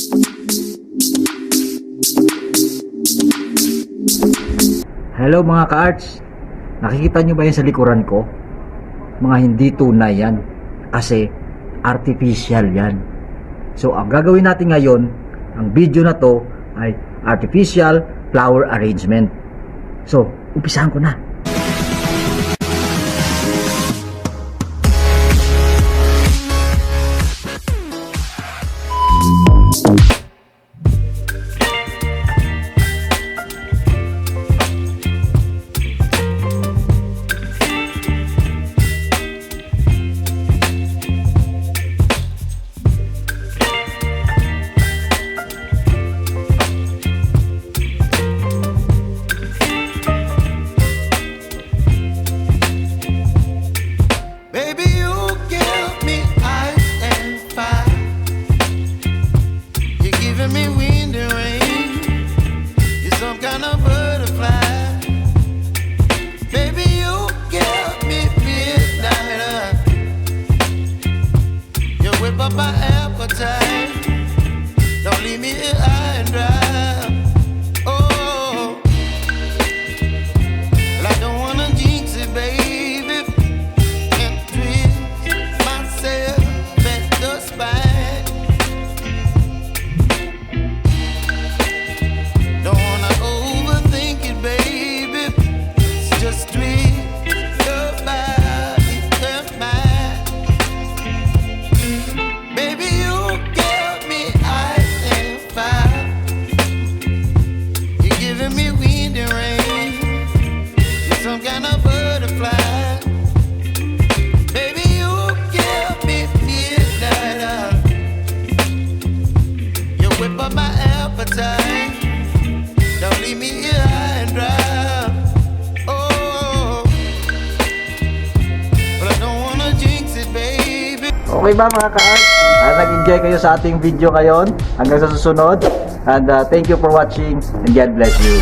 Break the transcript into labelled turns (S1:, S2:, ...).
S1: Hello mga ka-arts, nakikita nyo ba yan sa likuran ko? Mga hindi tunay yan, kasi artificial yan. So ang gagawin natin ngayon, ang video na to ay artificial flower arrangement. So umpisahan ko na.
S2: Up my appetite, don't leave me here high and dry. Oh, well, I don't wanna jinx it, baby, and twist myself at the spine. Don't wanna overthink it, baby, it's just twist your body and mine. Baby, you give me ice and fire. You're giving me wind and rain. You're some kind of butterfly. Baby, you give me midnight. You whip up my appetite. Don't leave me here high and dry. Oh, but I don't wanna jinx it, baby.
S1: Okay ba mga ka-arts? Nag-enjoy kayo sa ating video ngayon. Hanggang sa susunod. And thank you for watching and God bless you.